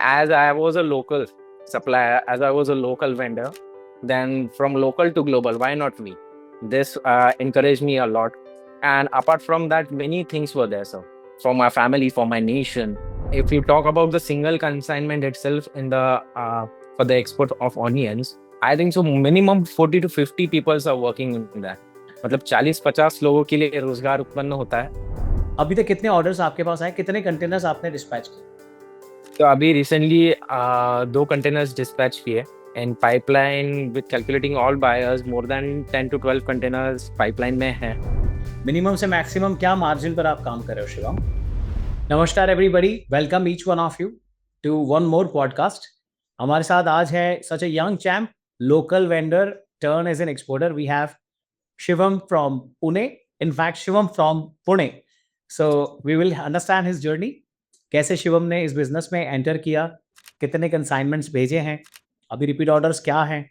as I was a local supplier, as I was a local vendor, then from local to global, why not me? This encouraged me a lot. And apart from that, many things were there, sir, for my family, for my nation. If you talk about the single consignment itself in the for the export of onions, I think so minimum 40 to 50 people are working in that. मतलब 40-50 लोगों के लिए रोजगार उत्पन्न होता है. अभी तक कितने ऑर्डर्स आपके पास आए, कितने कंटेनर्स आपने डिस्पैच किए? तो अभी रिसेंटली 2 कंटेनर्स डिस्पैच किए and pipeline with calculating all buyers more than 10 to 12 containers pipeline में है. मिनिमम से मैक्सिमम क्या मार्जिन पर आप काम कर रहे हो शिवम? नमस्कार everybody, welcome each one of you to one more podcast. हमारे साथ आज है such a young champ, local vendor turn as an exporter. We have Shivam from Pune, in fact Shivam from Pune. So we will understand his journey, कैसे शिवम ने इस business में enter किया, कितने कंसाइनमेंट्स भेजे हैं, अभी रिपीट ऑर्डर्स क्या हैं,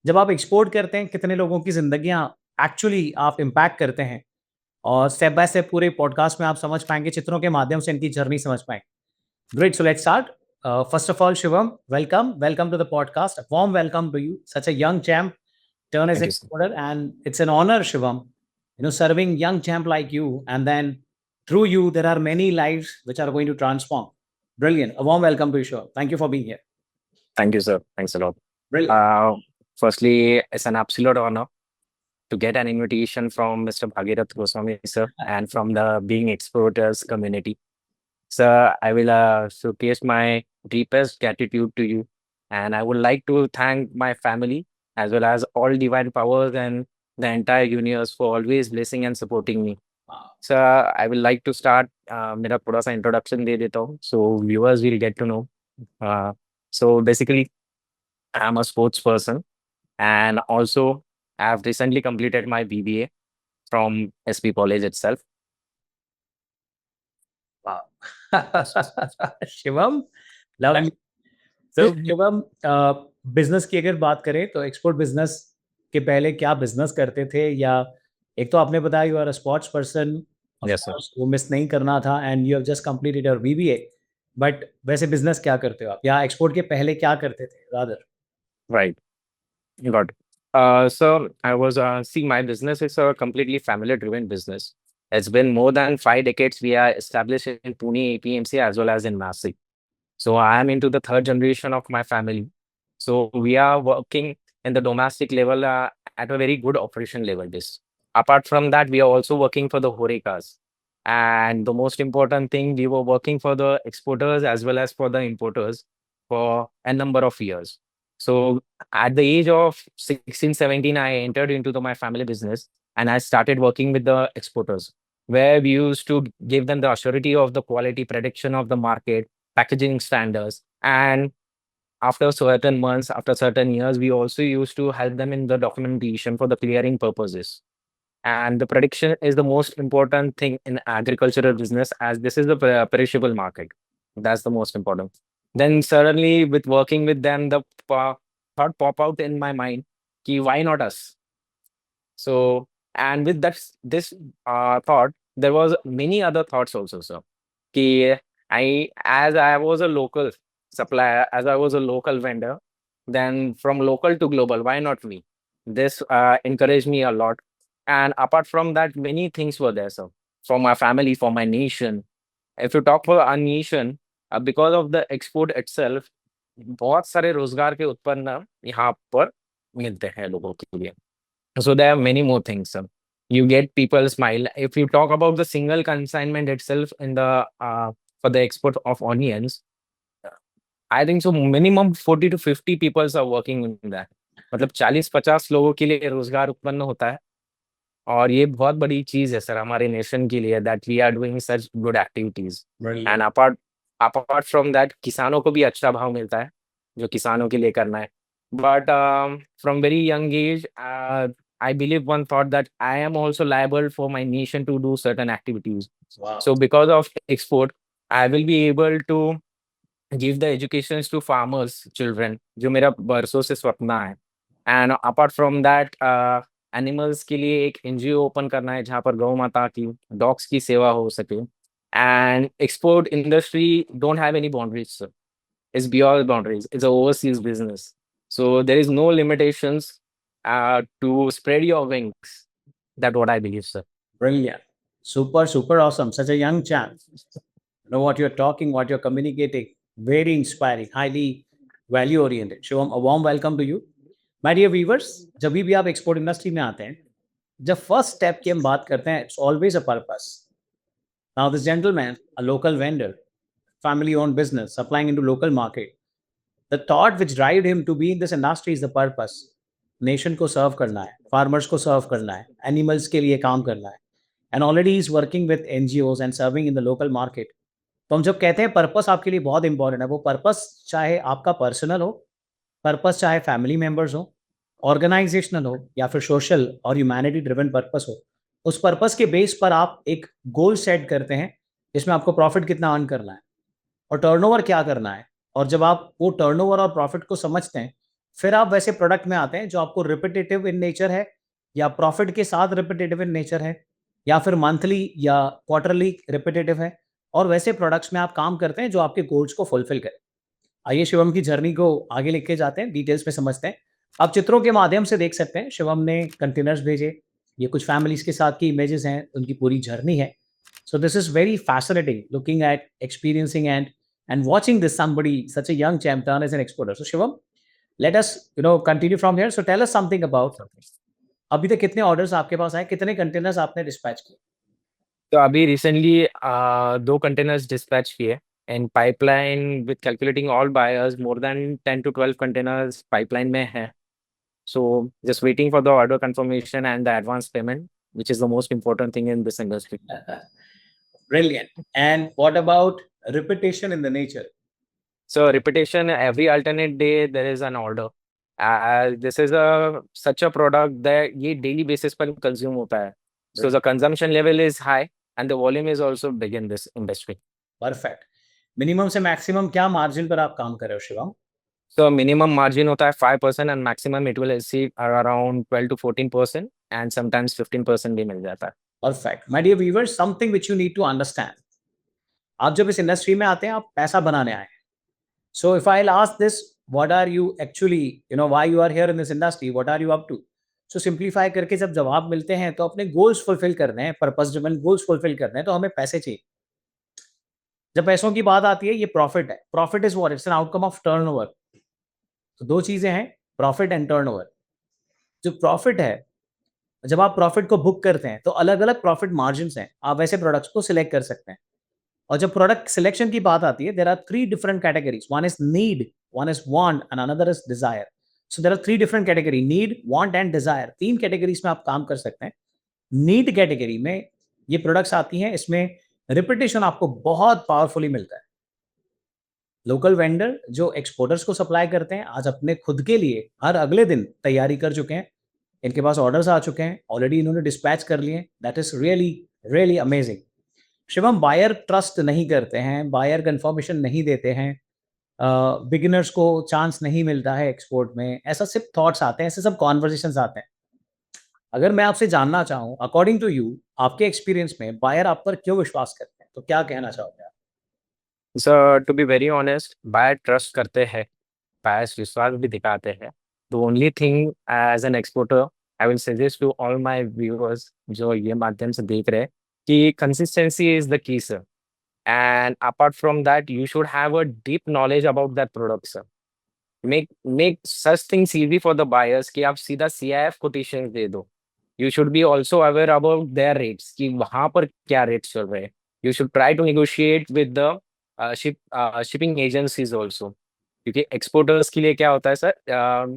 जब आप एक्सपोर्ट करते हैं कितने लोगों की जिंदगियां एक्चुअली आप इम्पैक्ट करते हैं, और स्टेप बाय स्टेप पूरे पॉडकास्ट में आप समझ पाएंगे, चित्रों के माध्यम से इनकी जर्नी समझ पाएंगे. Great, so let's start. First of all Shivam, welcome to the podcast. Warm welcome to you, such a young champ, turn as thank an you sir. exporter, and it's an honor, Shivam, serving young champ like you, and then through you there are many lives which are going to transform. Brilliant. A warm welcome to you, sure. Thank you for being here. Thank you sir. Thanks a lot. Brilliant. Firstly, it's an absolute honor to get an invitation from Mr. Bhagirath Goswami, sir, and from the Being Exporters community. Sir, I will showcase my deepest gratitude to you. And I would like to thank my family as well as all divine powers and the entire universe for always blessing and supporting me. Wow. Sir, I will like to start मेरा थोड़ा सा introduction दे देता हूँ so viewers will get to know. So basically, I am a sports person and also I have recently completed my BBA from SP College itself. Wow. Shivam, lovely. तो Shivam, business की अगर बात करें तो एक्सपोर्ट बिजनेस के पहले क्या बिजनेस करते थे, या एक तो आपने बताया you are a sports person, of Yes, sir. Course वो मिस नहीं करना था, and you have just completed your BBA. But वैसे बिजनेस क्या करते हो आप, या एक्सपोर्ट के पहले क्या करते थे rather? Right. You got it. So I was see my business is a completely family driven business. It's been more than 5 decades we are established in Pune APMC as well as in Nashik. So I am into the third generation of my family. So we are working in the domestic level at a very good operation level. This. Apart from that, we are also working for the Horecas. And the most important thing, we were working for the exporters as well as for the importers for a number of years. So at the age of 16, 17, I entered into my family business and I started working with the exporters, where we used to give them the assurity of the quality prediction of the market, packaging standards. And after certain months, after certain years, we also used to help them in the documentation for the clearing purposes. And the prediction is the most important thing in agricultural business as this is the perishable market. That's the most important. Then suddenly with working with them, the thought pop out in my mind, ki why not us? So, and with that, this thought, there was many other thoughts also, sir. Ki as I was a local supplier, as I was a local vendor, then from local to global, why not me? This encouraged me a lot. And apart from that, many things were there, sir, for my family, for my nation. If you talk for our nation, because of the export itself, बहुत सारे रोजगार के उत्पन्न यहाँ पर मिलते हैं लोगों के लिए. So there are many more things. You get people smile. If you talk about the single consignment itself in the for the export of onions, I think so minimum 40 to 50 people are working in that. मतलब 40-50 लोगों के लिए रोजगार उत्पन्न होता है और ये बहुत बड़ी चीज है सर हमारे नेशन के लिए that we are doing such good activities. And apart apart from that किसानों को भी अच्छा भाव मिलता है जो किसानों के लिए करना है. But from very young age, I believe one thought that I am also liable for my nation to do certain activities. Wow. So because of export, I will be able to give the educations to farmers children जो मेरा बरसों से स्वप्न है. And apart from that animals के लिए एक NGO open करना है जहाँ पर गौ माता की डॉग्स की सेवा हो सके. And export industry don't have any boundaries. It's beyond boundaries. It's an overseas business. So there is no limitations to spread your wings. That's what I believe, sir. Brilliant. Super, super awesome. Such a young champ. Know what you're talking, what you're communicating. Very inspiring, highly value oriented. Shivam, a warm welcome to you. My dear viewers, जब भी आप export industry में आते हैं, जब first step की हम बात करते हैं, it's always a purpose. Now this gentleman, a local vendor, family owned business supplying into local market, the thought which drive him to be in this industry is the purpose. Nation को सर्व करना है, farmers को सर्व करना है, animals के लिए काम करना है, and already is working with NGOs and serving in the local market. तो हम जब कहते हैं पर्पस आपके लिए बहुत इंपॉर्टेंट है, वो पर्पस चाहे आपका पर्सनल हो, पर्पस चाहे फैमिली मेंबर्स हो, ऑर्गेनाइजेशनल हो, या फिर सोशल और ह्यूमैनिटी ड्रिवन पर्पस हो, उस पर्पस के बेस पर आप एक गोल सेट करते हैं जिसमें आपको प्रॉफिट कितना अर्न करना है और टर्नओवर क्या करना है. और जब आप वो टर्नओवर और प्रॉफिट को समझते हैं, फिर आप वैसे प्रोडक्ट में आते हैं जो आपको रिपीटेटिव इन नेचर है, या प्रॉफिट के साथ रिपीटेटिव इन नेचर है, या फिर मंथली या क्वार्टरली रिपीटेटिव है, और वैसे प्रोडक्ट्स में आप काम करते हैं जो आपके गोल्स को फुलफिल करें. आइए शिवम की जर्नी को आगे लेके जाते हैं, डिटेल्स में समझते हैं. आप चित्रों के माध्यम से देख सकते हैं, शिवम ने कंटेनर्स भेजे, ये कुछ फैमिलीज के साथ की इमेजेस हैं, उनकी पूरी जर्नी है. So this is very fascinating looking at experiencing and watching this somebody such a young champ turn as an exporter. So Shivam, let us continue from here. So tell us something about अभी तक कितने orders आपके पास आए, कितने containers आपने dispatch किए. तो अभी रिसेंटली 2 कंटेनर्स डिस्पैच किए and pipeline with calculating all buyers more than 10 to 12 containers pipeline में है. So just waiting for the order confirmation and the advance payment, which is the most important thing in this industry. Brilliant. And what about repetition in the nature? So repetition, every alternate day there is an order. This is a such a product that ये daily basis पर consume होता है. So the consumption level is high and the volume is also big in this industry. Perfect. Minimum से maximum क्या margin पर आप काम कर रहे हो शिवम? So minimum margin होता है 5% and maximum it will exceed around 12 to 14% and sometimes 15% भी मिल जाता है. Perfect. My dear viewers, something which you need to understand. आप जब इस इंडस्ट्री में आते हैं, आप पैसा बनाने आए हैं. So if I will ask this, what are you actually, why you are here in this industry, what are you up to? So simplify करके जब जवाब मिलते हैं, तो अपने गोल्स फुलफिल करने हैं, पर्पस ड्रिवन गोल्स फुलफिल करने हैं, तो हमें पैसे चाहिए. जब पैसों की बात आती है, ये प्रॉफिट है. Profit is what? It's an outcome of turnover. तो दो चीजें हैं, प्रॉफिट एंड टर्नओवर. जो प्रॉफिट है, जब आप प्रॉफिट को बुक करते हैं, तो अलग अलग प्रॉफिट मार्जिन हैं, आप वैसे प्रोडक्ट्स को सिलेक्ट कर सकते हैं. और जब प्रोडक्ट सिलेक्शन की बात आती है, there are 3 different categories. One is need, one is want and another is desire. So there are 3 different category, need, want and desire. 3 categories में आप काम कर सकते हैं. नीड कैटेगरी में ये प्रोडक्ट्स आती हैं, इसमें रिपीटेशन आपको बहुत पावरफुली मिलता है. लोकल वेंडर जो एक्सपोर्टर्स को सप्लाई करते हैं, आज अपने खुद के लिए हर अगले दिन तैयारी कर चुके हैं. इनके पास ऑर्डर्स आ चुके हैं, ऑलरेडी इन्होंने डिस्पैच कर लिए. That is really really amazing. Shivam, buyer trust नहीं करते हैं, बायर कंफर्मेशन नहीं देते हैं, बिगिनर्स को चांस नहीं मिलता है एक्सपोर्ट में, ऐसा सिर्फ थॉट्स आते हैं, ऐसे सब कॉन्वर्जेशंस आते हैं. अगर मैं आपसे जानना चाहूँ, अकॉर्डिंग टू यू, आपके एक्सपीरियंस में बायर आप पर क्यों विश्वास करते हैं, तो क्या कहना चाहोगे आप? So to be very honest, buyer trust करते हैं, buyers विश्वास भी दिखाते हैं. The only thing as an exporter, I will suggest to all my viewers जो ये माध्यम से देख रहे हैं कि consistency is the key, sir. And apart from that, you should have a deep knowledge about that product, sir. Make such things easy for the buyers कि आप सीधा CIF quotations दे दो. You should be also aware about their rates कि वहाँ पर क्या rates चल रहे हैं. You should try to negotiate with the shipping agencies also. क्योंकि एक्सपोर्टर्स के लिए क्या होता है सर,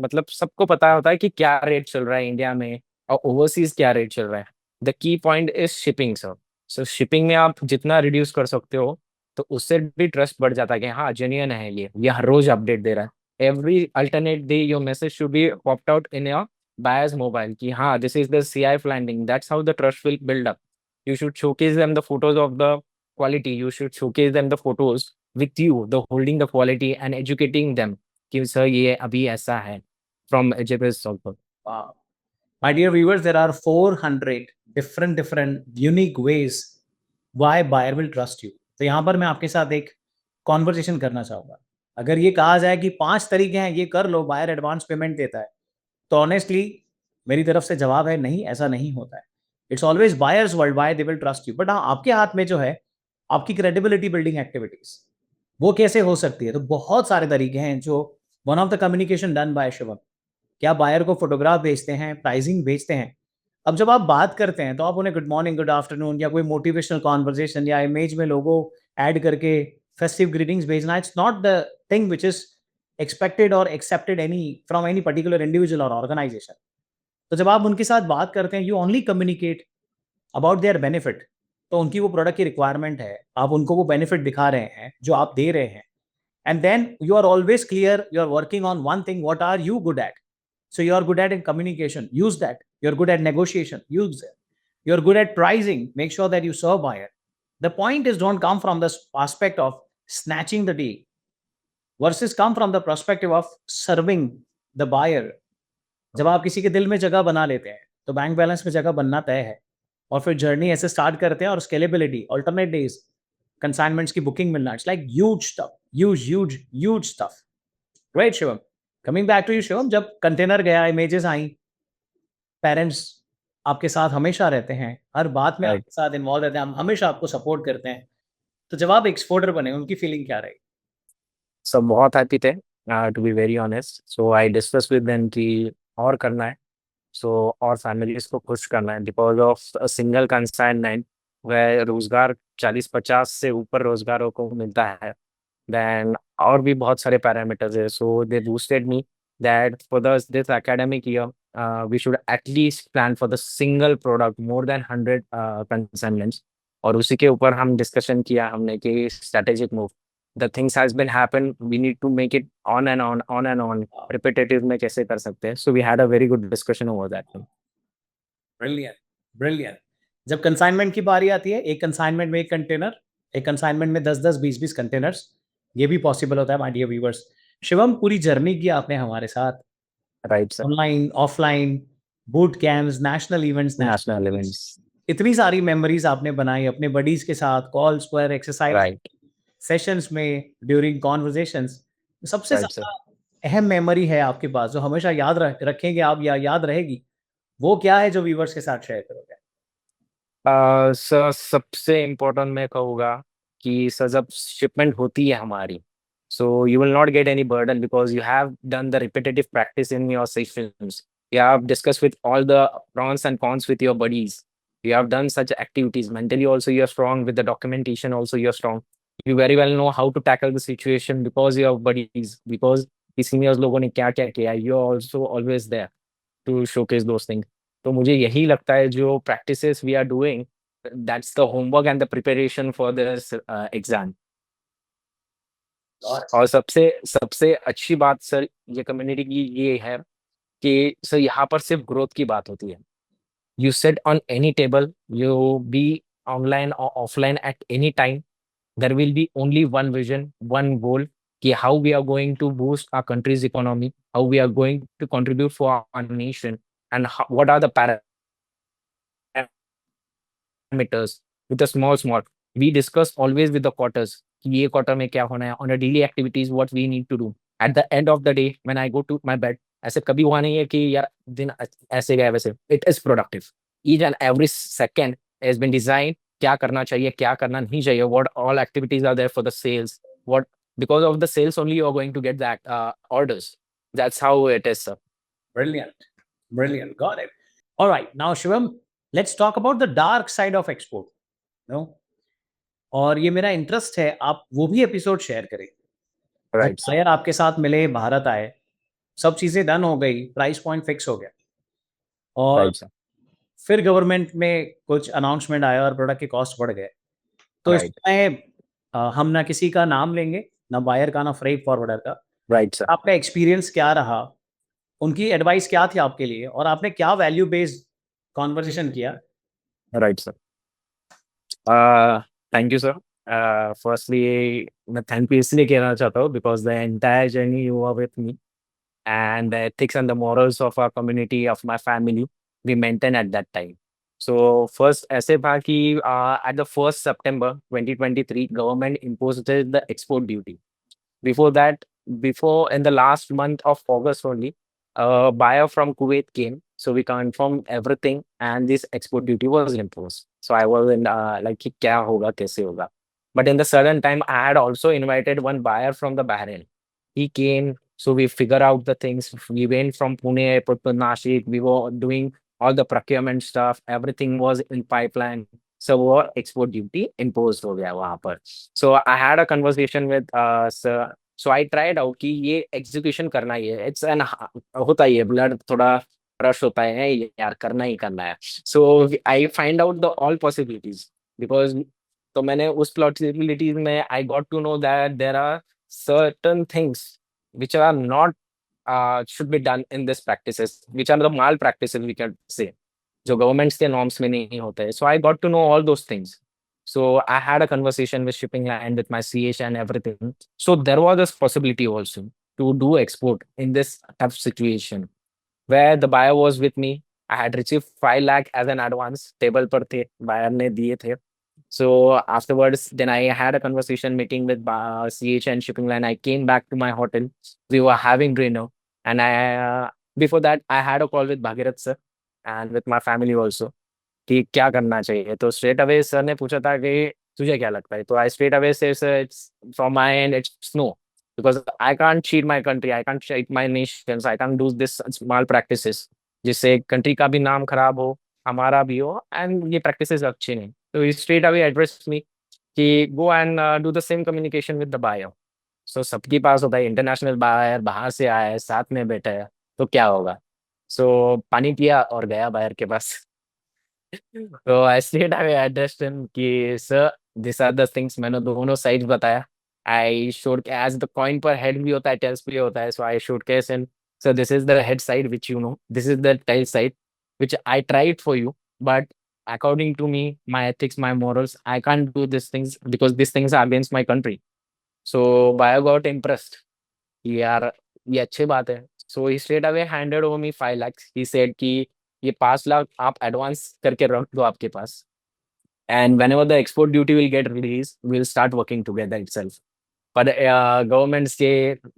मतलब सबको पता होता है कि क्या रेट चल रहा है इंडिया में और ओवरसीज क्या रेट चल रहा है. The key point is shipping, sir. So shipping में आप जितना रिड्यूस कर सकते हो, तो उससे भी ट्रस्ट बढ़ जाता है कि हाँ जेन्युइन है, ये हर रोज अपडेट दे रहा है. Every alternate day your message should be popped out in your buyers mobile कि हाँ this is the CIF landing. That's how the trust will build up. You should showcase them the photos of the quality. You should showcase them the photos with you, the holding the quality and educating them कि sir ये अभी ऐसा है from Egypt also. Wow. My dear viewers, there are 400 different unique ways why buyer will trust you. तो यहाँ पर मैं आपके साथ एक कॉन्वर्सेशन करना चाहूँगा. अगर ये कहा जाए कि 5 तरीके हैं ये कर लो, बायर एडवांस पेमेंट देता है, तो ऑनेस्टली मेरी तरफ से जवाब है नहीं, ऐसा नहीं होता है। It's always buyers world, by they will trust you. But हाँ, आपके हाथ में जो है आपकी क्रेडिबिलिटी बिल्डिंग एक्टिविटीज, वो कैसे हो सकती है? तो बहुत सारे तरीके हैं जो one of the communication done by Shivam. क्या बायर को फोटोग्राफ भेजते हैं, प्राइसिंग भेजते हैं। अब जब आप बात करते हैं तो आप उन्हें गुड मॉर्निंग, गुड आफ्टरनून या कोई मोटिवेशनल कॉन्वर्जेशन या इमेज में लोगो ऐड करके फेस्टिव ग्रीटिंग्स भेजना, it's not the thing which is expected और accepted any from any particular individual और ऑर्गेनाइजेशन। तो जब आप उनके साथ बात करते हैं, you only communicate about their benefit. तो उनकी वो प्रोडक्ट की रिक्वायरमेंट है, आप उनको वो बेनिफिट दिखा रहे हैं जो आप दे रहे हैं। And then you are always clear, you are working on one thing, what are you good at? So you are good at in communication, use that. You're good at negotiation, use it. You're good at pricing, make sure that you serve buyer. The point is, don't come from the aspect of snatching the deal versus come from the perspective of serving the buyer. जब आप किसी के दिल में जगह बना लेते हैं तो बैंक बैलेंस में जगह बनना तय है। और फिर जर्नी ऐसे स्टार्ट करते हैं और स्केलेबिलिटी, अल्टरनेट डेज, कंसाइनमेंट्स की बुकिंग मिलना, it's like huge stuff, huge huge huge stuff. Right Shivam, coming back to you Shivam, जब कंटेनर गया, इमेजेस आई, पेरेंट्स आपके साथ हमेशा रहते हैं, हर बात में राइट। आपके साथ इन्वॉल्व रहते हैं, हम हमेशा आपको सपोर्ट करते हैं। तो जब आप एक्सपोर्टर बने, उनकी फीलिंग क्या रही? सब बहुत हैप्पी थे, to be very honest. So I discuss with them कि और करना है, सो और फैमिलीज को खुश करना है because of a single consignment वह रोजगार 40-50 से ऊपर रोजगारों को मिलता है। देन और भी बहुत सारे पैरामीटर्स है, so they boosted me that for this academic year we should at least plan for the single product more than 100 consignments. और उसी के ऊपर हम डिस्कशन किया हमने कि strategic move, the things has been happen, we need to make it on and on, repetitive में कैसे कर सकते हैं। So we had a very good discussion over that. Brilliant, brilliant. जब कंसाइनमेंट की बारी आती है, एक कंसाइनमेंट में एक कंटेनर, एक कंसाइनमेंट में 10-10, 20-20 कंटेनर्स, ये भी पॉसिबल होता है माय डियर व्यूअर्स। शिवम, पूरी जर्नी की आपने हमारे साथ, right sir. Online, offline, boot camps, national events, national national, events. इतनी सारी मेमोरीज आपने बनाई अपने बडीज के साथ, कॉल्स पर, एक्सरसाइज राइट। सेशंस में, ड्यूरिंग कॉन्वर्जेशंस। सबसे राइट सर। ज्यादा अहम मेमोरी है आपके पास जो हमेशा याद रखेंगे आप या याद रहेगी, वो क्या है जो व्यूवर्स के साथ शेयर करोगे? सर सबसे इम्पोर्टेंट मैं कहूँगा कि सर जब शिपमेंट होती है हमारी, so you will not get any burden because you have done the repetitive practice in your sessions, you have discussed with all the pros and cons with your buddies, you have done such activities mentally also, you are strong with the documentation also, you are strong, you very well know how to tackle the situation because you have buddies, because the seniors लोगों ने क्या क्या किया, you are also always there to showcase those things। तो मुझे यही लगता है जो practices we are doing, that's the homework and the preparation for this exam। और और सबसे सबसे अच्छी बात सर ये कम्युनिटी की ये है कि सर यहाँ पर सिर्फ ग्रोथ की बात होती है। You sit on any table, you be online or offline at any time, there will be only one vision, one goal, कि how we are going to boost our country's economy, how we are going to contribute for our nation, and what are the parameters with the small. We discuss always with the quarters, कि ये quarter में क्या होना है, on a daily activities, what we need to do. At the end of the day, when I go to my bed, ऐसे कभी हुआ नहीं है कि यार दिन ऐसे गया वैसे। It is productive. Each and every second has been designed, क्या करना चाहिए, क्या करना नहीं चाहिए, what all activities are there for the sales, what because of the sales only you are going to get that orders। That's how it is, sir। brilliant, brilliant, got it. All right, now Shivam, let's talk about the dark side of export, no? और ये मेरा interest है, आप वो भी episode share करें। जब Right, sir। Buyer आपके साथ मिले, भारत आए, सब चीजें डन हो गई, प्राइस पॉइंट फिक्स हो गया, और Right, sir। फिर गवर्नमेंट में कुछ अनाउंसमेंट आया और प्रोडक्ट के कॉस्ट बढ़ गए। तो Right, इसमें हम ना किसी का नाम लेंगे, ना बायर का, ना फ्रेट फॉरवर्डर का। right, sir। आपका एक्सपीरियंस क्या रहा? उनकी एडवाइस क्या थी आपके लिए और आपने क्या वैल्यू बेस्ड कॉन्वर्सेशन किया? Right, sir। Thank you sir. Firstly मैं थैंक यू इसलिए कहना चाहता हूँ because the entire journey you are with me, and the ethics and the morals of our community, of my family, we maintain at that time। So first ऐसे था कि at the 1st September 2023 government imposed the export duty। Before that, before in the last month of August only, a buyer from Kuwait came. So we confirmed everything and this export duty was imposed. So I was in like कि क्या होगा कैसे होगा. But in the sudden time, I had also invited one buyer from the Bahrain. He came, so we figure out the things. We went from Pune airport to Nashik. We were doing all the procurement stuff. Everything was in pipeline. So वो export duty imposed हो गया वहाँ पर. So I had a conversation with sir. So I tried out कि ये execution करना ही है. It's an होता ही है blood थोड़ा rush होता है ये यार करना ही करना है. So I find out the all possibilities because तो मैंने उस possibilities में I got to know that there are certain things which are not should be done in this practices, which are the malpractices we can say. जो governments के norms में नहीं होते. So I got to know all those things. So I had a conversation with shipping line with my CH and everything. So there was this possibility also to do export in this tough situation where the buyer was with me. I had received 5 lakh as an advance. Table पर थे, buyer ने दिए थे. So afterwards, then I had a conversation meeting with CH and shipping line. I came back to my hotel. We were having dinner, and before that I had a call with Bhagirath sir and with my family also. कि क्या करना चाहिए? तो straight away sir ने पूछा था कि तुझे क्या लगता है? तो आई स्ट्रेट अवे से sir it's from my and it's no because I can't cheat my country, I can't cheat my nations, I can't do this small practices जिससे कंट्री का भी नाम खराब हो, हमारा भी हो एंड ये प्रैक्टिसेस अच्छी नहीं. तो he straight away addressed me कि go and do the same communication with the buyer. So सबके पास होता है इंटरनेशनल बायर, बाहर से आया है, साथ में बैठा है, तो क्या होगा? सो पानी पिया और गया बायर के पास. तो ऐसे टाइम एड्रेस्ड हिम कि sir this are the things. मैंने दोनों साइड बताया. I showed as the coin पर हेड भी होता है, टेल्स भी होता है. So I showed case and sir this is the head side which you know, this is the tail side which I tried for you, but according to me, my ethics, my morals, I can't do these things because these things are against my country. So buyer got impressed. यार ये अच्छी बात है. So he straight away handed over me 5 lakhs. He said कि ये 5 लाख आप advance करके रख दो आपके पास. And whenever the export duty will get released, we'll start working together itself. पर गवर्नमेंट्स के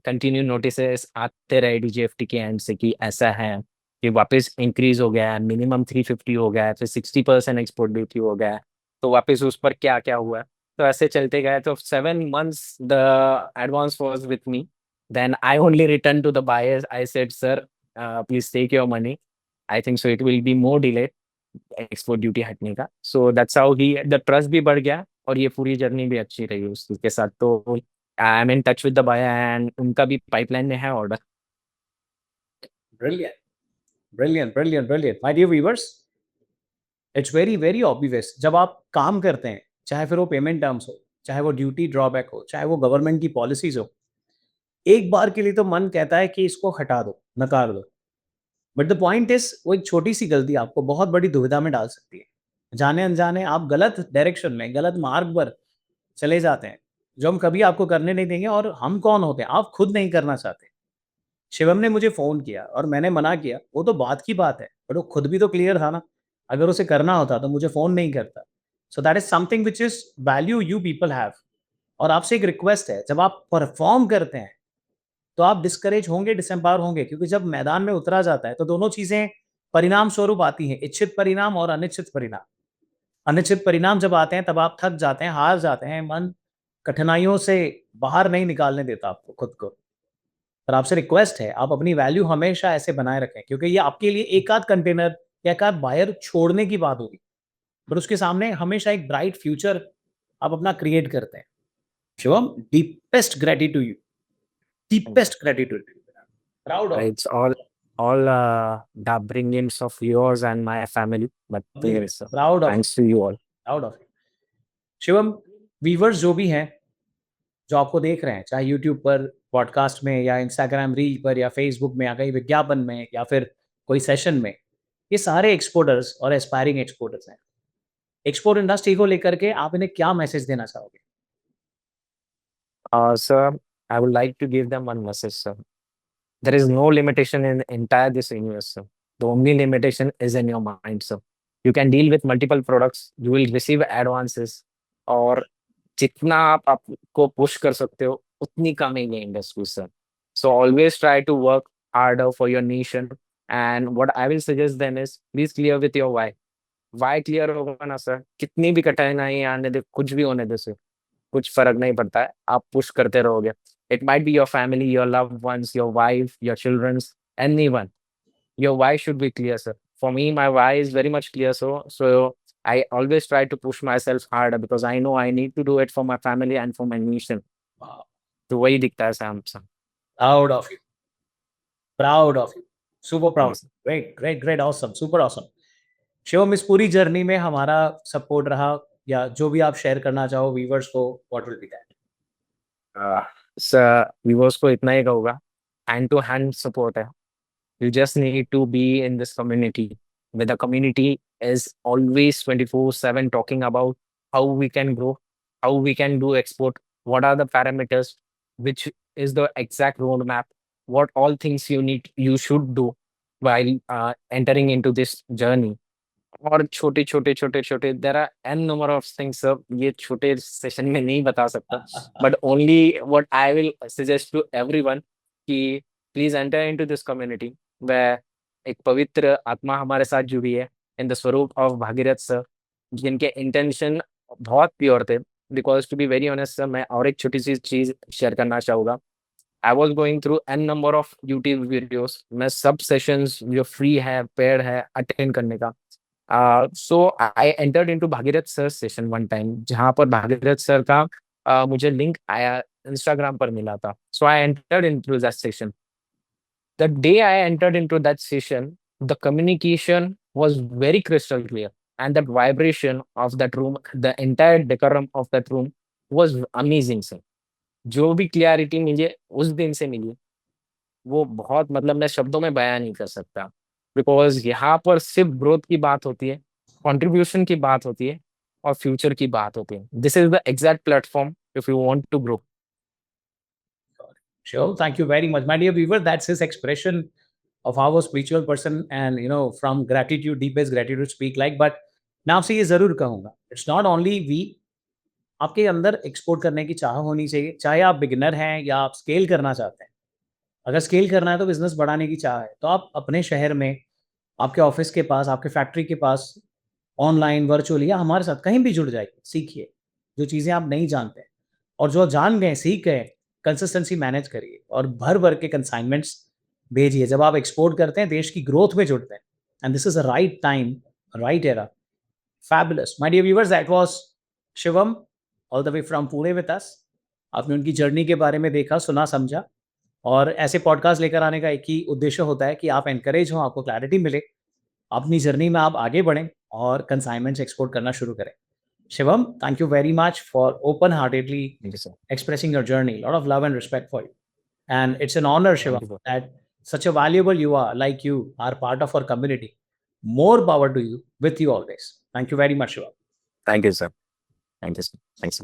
कंटिन्यू नोटिसेस आते रहे डीजीएफटी के एंड से कि ऐसा है कि वापस इंक्रीज हो गया है, मिनिमम 350 हो गया है, फिर 60% एक्सपोर्ट ड्यूटी हो गया है. तो वापस उस पर क्या क्या हुआ है. तो ऐसे चलते गए. तो 7 months the advance was with me. Then I only return to the buyers. I said sir please take your money. I think so it will be more delayed export duty हटने का. So that's how he the trust भी बढ़ गया और ये पूरी journey भी अच्छी रही उसके साथ. तो I am in touch with the buyer and उनका भी पाइपलाइन में है order. Brilliant, brilliant, brilliant, brilliant. My dear viewers, it's very, very obvious. जब आप काम करते हैं, चाहे फिर वो पेमेंट टर्म्स हो, चाहे वो ड्यूटी ड्रॉबैक हो, चाहे वो गवर्नमेंट की पॉलिसीज हो, एक बार के लिए तो मन कहता है कि इसको हटा दो, नकार दो. बट द पॉइंट इज वो एक छोटी सी गलती आपको बहुत बड़ी दुविधा में डाल सकती है. जाने अनजाने आप गलत डायरेक्शन में, गलत मार्ग पर चले जाते हैं, जो हम कभी आपको करने नहीं देंगे. और हम कौन होते हैं? आप खुद नहीं करना चाहते. शिवम ने मुझे फ़ोन किया और मैंने मना किया, वो तो बात की बात है, बट वो खुद भी तो क्लियर था ना. अगर उसे करना होता तो मुझे फ़ोन नहीं करता. So that is something which is value you people have. और आपसे एक रिक्वेस्ट है, जब आप परफ़ॉर्म करते हैं, तो आप डिस्करेज होंगे, डिसएम्पावर होंगे, क्योंकि जब मैदान में उतरा जाता है, तो दोनों चीज़ें परिणाम स्वरूप आती हैं, इच्छित परिणाम और अनिश्चित परिणाम. अनिश्चित परिणाम जब आते हैं, तब आप थक जाते हैं, हार जाते हैं, मन कठिनाइयों से बाहर नहीं निकालने देता आपको खुद को. पर आपसे रिक्वेस्ट है, आप अपनी वैल्यू हमेशा ऐसे बनाए रखें, क्योंकि ये आपके लिए एक आध कंटेनर या एक आध बायर छोड़ने की बात होगी, पर उसके सामने हमेशा एक ब्राइट फ्यूचर आप अपना क्रिएट करते हैं. Shivam, deepest gratitude to you, deepest gratitude to you. Proud of It's all the upbringings of yours and my family. But yes, sir. Proud of Thanks to you all. Proud of. Shivam, viewers जो भी हैं, जो आपको देख रहे हैं, चाहे YouTube पर, पॉडकास्ट में, या इंस्टाग्राम रील पर, या फेसबुक में, या कहीं विज्ञापन में, या फिर कोई सेशन में, ये सारे एक्सपोर्टर्स और एस्पायरिंग एक्सपोर्टर्स हैं. एक्सपोर्ट इंडस्ट्री को लेकर के आप इन्हें क्या मैसेज देना चाहोगे? Sir, I would like to give them one message, sir. There is no limitation in entire this universe, sir. The only limitation is in your mind, sir. You can deal with multiple products. You will receive advances. और जितना आप आपको push कर सकते हो उतनी कम ही है industry sir. So always try to work harder for your nation. And what I will suggest then is please clear with your why. Why clear होगा ना सर, कितनी भी कठिनाई आने दे, कुछ भी होने दे सर, कुछ फर्क नहीं पड़ता है, आप पुश करते रहोगे. It might be your family, your loved ones, your wife, your children's, anyone. Your why should be clear, sir. For me, my why is very much clear, so I always try to push myself harder because I know I need to do it for my family and for my nation. Wow. तो वही दिखता है sir. Proud of you. Proud of you. Super proud. Yes. Great, great, great. Awesome. Super awesome. Shivam, इस पूरी journey में हमारा support रहा, या जो भी आप शेयर करना चाहो व्यूअर्स को, what will be that? Sir viewers को इतना ही कहूँगा, हैंड टू हैंड सपोर्ट है. You just need to be in this community, where the community is always 24/7 talking about how we can grow, how we can do export, what are the parameters, which is the exact roadmap, what all things you should do while entering into this journey. और छोटे-छोटे there are n number of things sir, ये छोटे session में नहीं बता सकता. But only what I will suggest to everyone कि please enter into this community where एक पवित्र आत्मा हमारे साथ जुड़ी है in the स्वरूप of भागीरथ सर, जिनके इंटेंशन बहुत प्योर थे. Because to be very honest sir, मैं और एक छोटी सी चीज़ शेयर करना चाहूँगा. I was going through n number of YouTube videos. मैं सब सेशंस जो फ्री है, पेड है, अटेंड करने का. So I entered into Bhagirath sir session one time, जहाँ पर भागीरथ सर का मुझे लिंक आया, इंस्टाग्राम पर मिला था. So I entered into that session. The day I entered into that session, the communication was very crystal clear, and that vibration of that room, the entire decorum of that room was amazing sir. जो भी clarity मुझे उस दिन से मिली, वो बहुत, मतलब मैं शब्दों में बयां नहीं कर सकता. बिकॉज यहाँ पर सिर्फ ग्रोथ की बात होती है, कंट्रीब्यूशन की बात होती है, और फ्यूचर की बात होती है. This is the exact platform if you want to grow. Sure, thank you very much, my dear viewer. That's his expression of how a spiritual person, and from gratitude, deepest gratitude speak like. But मैं आपसे ये ज़रूर कहूँगा, it's not only we, आपके अंदर export करने की चाह होनी चाहिए, चाहे आप बिगिनर हैं या आप स्केल करना चाहते हैं. अगर स्केल करना है तो बिज़नेस बढ़ाने की चाह है, तो आप अपने शहर में, आपके ऑफिस के पास, आपके फैक्ट्री के पास, ऑनलाइन, वर्चुअली, या हमारे साथ कहीं भी जुड़ जाइए, सीखिए जो चीज़ें आप नहीं जानते हैं, और जो जान गए, सीख गए, कंसिस्टेंसी मैनेज करिए और भर-भर के कंसाइनमेंट्स भेजिए. जब आप एक्सपोर्ट करते हैं, देश की ग्रोथ में जुड़ते हैं, and this is a right time, right era. Fabulous. My dear viewers, that was Shivam all the way from Pune with us. आपने उनकी जर्नी के बारे में देखा, सुना, समझा, और ऐसे पॉडकास्ट लेकर आने का एक ही उद्देश्य होता है कि आप एनकरेज हों, आपको क्लैरिटी मिले, अपनी जर्नी में आप आगे बढ़ें और कंसाइनमेंट्स एक्सपोर्ट करना शुरू करें. Shivam, thank you very much for open-heartedly thank you sir. expressing your journey. A lot of love and respect for you. And it's an honor, thank Shivam, you sir. that such a valuable you are, like you, are part of our community. More power to you, with you always. Thank you very much, Shivam. Thank you sir. Thank you sir. Thanks.